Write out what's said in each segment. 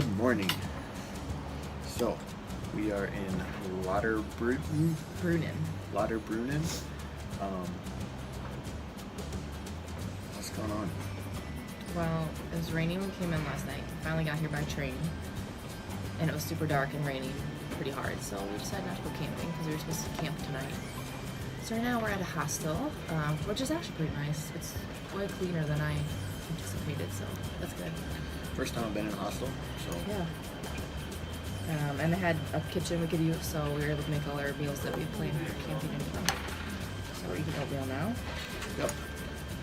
Good morning. So, we are in Brunnen. Lauterbrunnen. What's going on? Well, it was raining when we came in last night. Finally got here by train. And it was super dark and raining pretty hard, so we decided not to go camping because we were supposed to camp tonight. So right now we're at a hostel, which is actually pretty nice. It's way cleaner than I anticipated, so that's good. First time I've been in a hostel, so Yeah. And they had a kitchen we could use, so we were able to make all our meals that we planned for camping and fun. So we're eating oatmeal now. yep.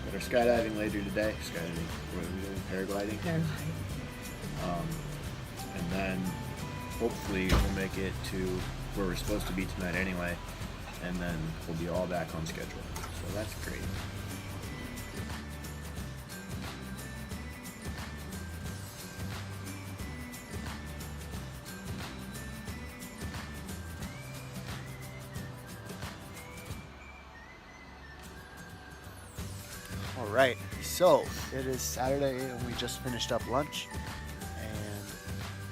Got our skydiving later today. Skydiving, what are we doing? Paragliding. Paragliding. And then hopefully we'll make it to where we're supposed to be tonight anyway, and then we'll be all back on schedule. So that's great. All right, so it is Saturday and we just finished up lunch, and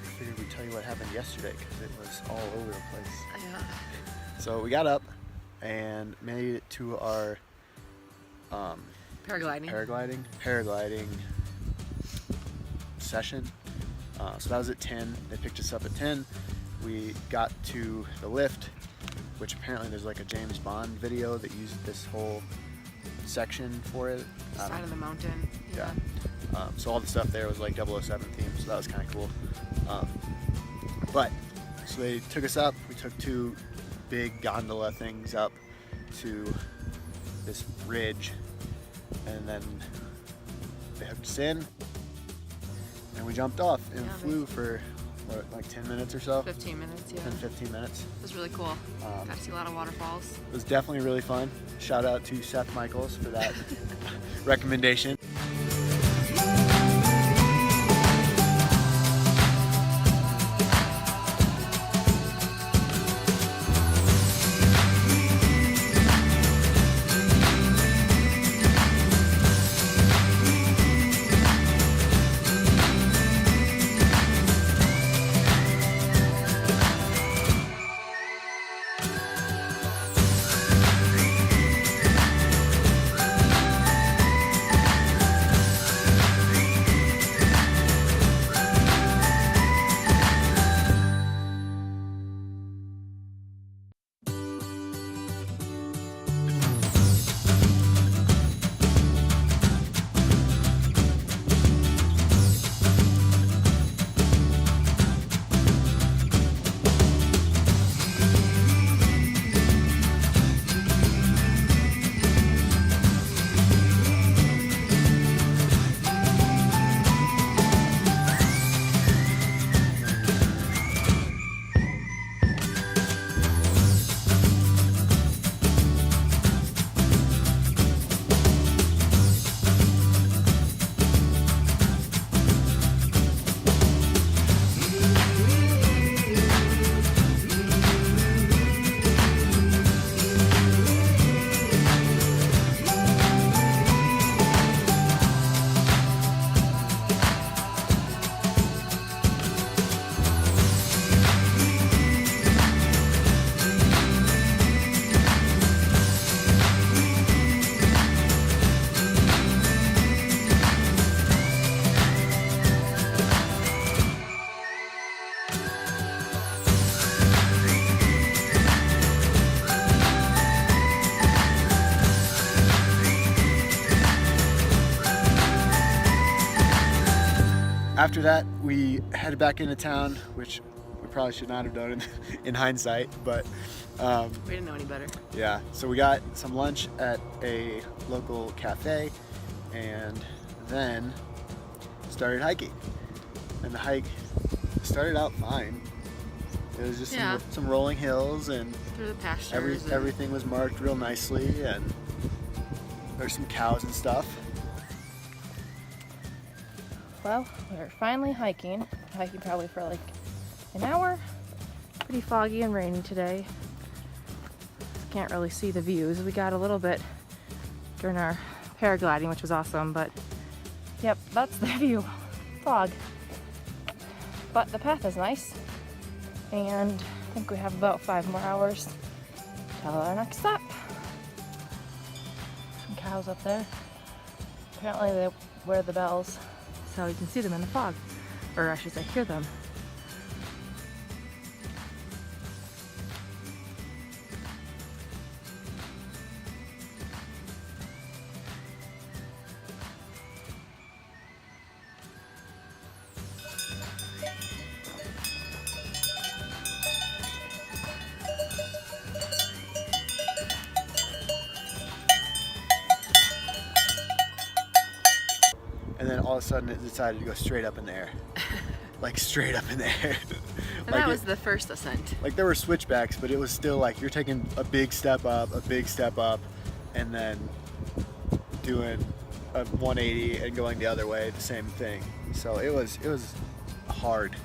I figured we'd tell you what happened yesterday because it was all over the place. Yeah. So we got up and made it to our paragliding session. So that was at 10. They picked us up at 10. We got to the lift, which apparently there's like a James Bond video that used this whole section for it. Side of the mountain. Yeah. So all the stuff there was like 007 themed, so that was kind of cool. So they took us up. We took two big gondola things up to this ridge, and then they hooked us in, and we jumped off and flew for what, like 10 minutes or so? 15 minutes, yeah. 10-15 minutes. It was really cool. Got to see a lot of waterfalls. It was definitely really fun. Shout out to Seth Michaels for that recommendation. After that, we headed back into town, which we probably should not have done in hindsight, but We didn't know any better. yeah. So we got some lunch at a local cafe, and then started hiking. And the hike started out fine. It was just some rolling hills, and Through the pastures. everything was marked real nicely, and there's some cows and stuff. Well, we're finally hiking. Hiking probably for like an hour. Pretty foggy and rainy today. Can't really see the views. We got a little bit during our paragliding, which was awesome, but yep, that's the view. Fog. But the path is nice, and I think we have about 5 more hours till our next stop. Some cows up there. Apparently they wear the bells, so you can see them in the fog, or I should say hear them. And then all of a sudden it decided to go straight up in the air. Like straight up in the air. And that was the first ascent. Like there were switchbacks, but it was still like you're taking a big step up, and then doing a 180 and going the other way, the same thing. So it was hard.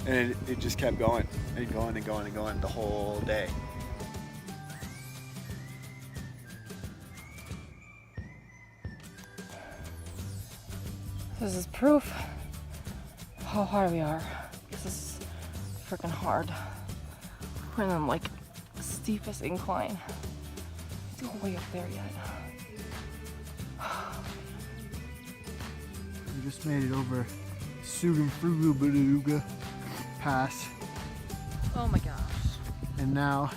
And it just kept going and going and going and going the whole day. This is proof how hard we are. This is freaking hard. We're in like the steepest incline. It's not way up there yet. We just made it over Sugarfuga Pass, Oh my gosh. and now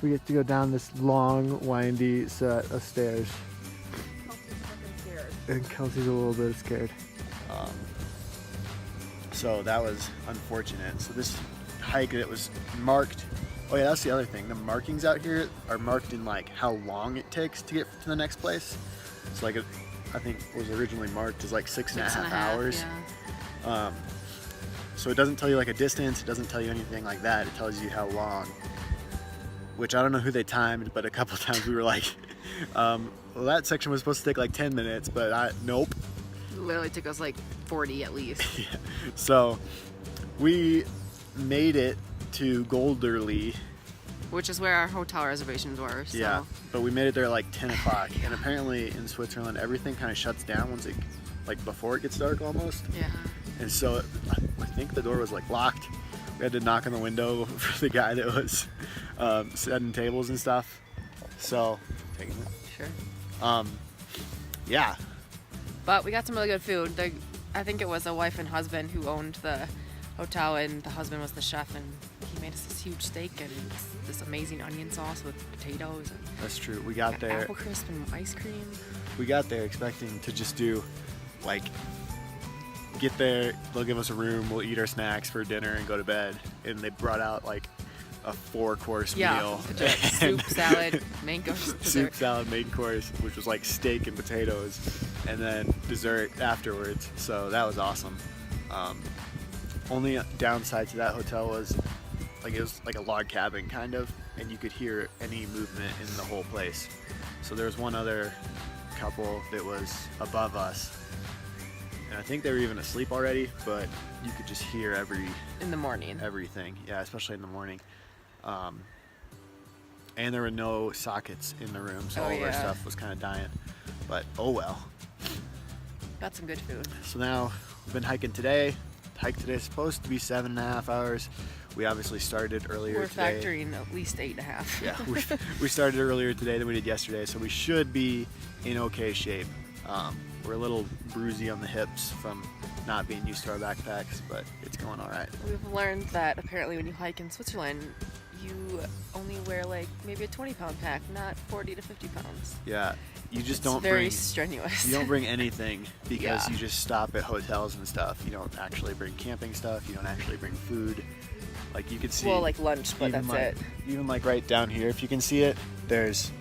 we get to go down this long, windy set of stairs. And Kelsey's a little bit scared. So that was unfortunate. So this hike, it was marked. Oh yeah, that's the other thing. The markings out here are marked in like how long it takes to get to the next place. So like I think it was originally marked as like 6.5 hours. Yeah. So it doesn't tell you like a distance. It doesn't tell you anything like that. It tells you how long. Which I don't know who they timed, but a couple times we were like, well, that section was supposed to take like 10 minutes, but nope. It literally took us like 40 at least. Yeah. So we made it to Golderly. Which is where our hotel reservations were. So. Yeah, but we made it there at like 10 o'clock. And apparently in Switzerland, everything kind of shuts down once it, like before it gets dark almost. Yeah. And so I think the door was like locked. We had to knock on the window for the guy that was setting tables and stuff. So, taking it. Sure. Yeah. But we got some really good food. I think it was a wife and husband who owned the hotel, and the husband was the chef, and he made us this huge steak and this amazing onion sauce with potatoes. And That's true. We got there. apple crisp and ice cream. We got there expecting to just do, like, get there, they'll give us a room, we'll eat our snacks for dinner and go to bed. And they brought out like a 4-course meal. Soup, salad, main course, Soup, dessert. salad, main course, which was like steak and potatoes, and then dessert afterwards. So that was awesome. Only downside to that hotel was like it was like a log cabin kind of, and you could hear any movement in the whole place. So there was one other couple that was above us, and I think they were even asleep already, but you could just hear In the morning. everything. Yeah, especially in the morning. And there were no sockets in the room, so all of our stuff was kind of dying. But oh well. Got some good food. So now we've been hiking today. The hike today is supposed to be 7.5 hours. We obviously started earlier We're today. factoring at least 8.5. Yeah, we started earlier today than we did yesterday, so we should be in okay shape. We're a little bruisey on the hips from not being used to our backpacks, but it's going all right. We've learned that apparently when you hike in Switzerland, you only wear like maybe a 20-pound pack, not 40 to 50 pounds. Yeah, you just It's don't very bring. strenuous. You don't bring anything because Yeah. you just stop at hotels and stuff. You don't actually bring camping stuff. You don't actually bring food. Like you can see. Well, like lunch, but even that's like, it. Even like right down here, if you can see it, there's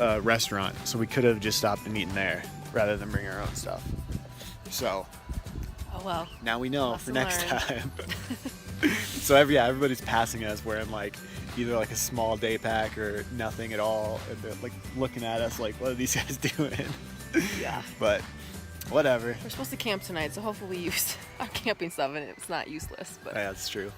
a restaurant. So we could have just stopped and eaten there rather than bring our own stuff. So Oh well. now we know Lesson for next learned. time. So everybody's passing us wearing like either like a small day pack or nothing at all, and they're like looking at us like, what are these guys doing? Yeah. But whatever. We're supposed to camp tonight, so hopefully we use our camping stuff and it's not useless. But Yeah, that's true.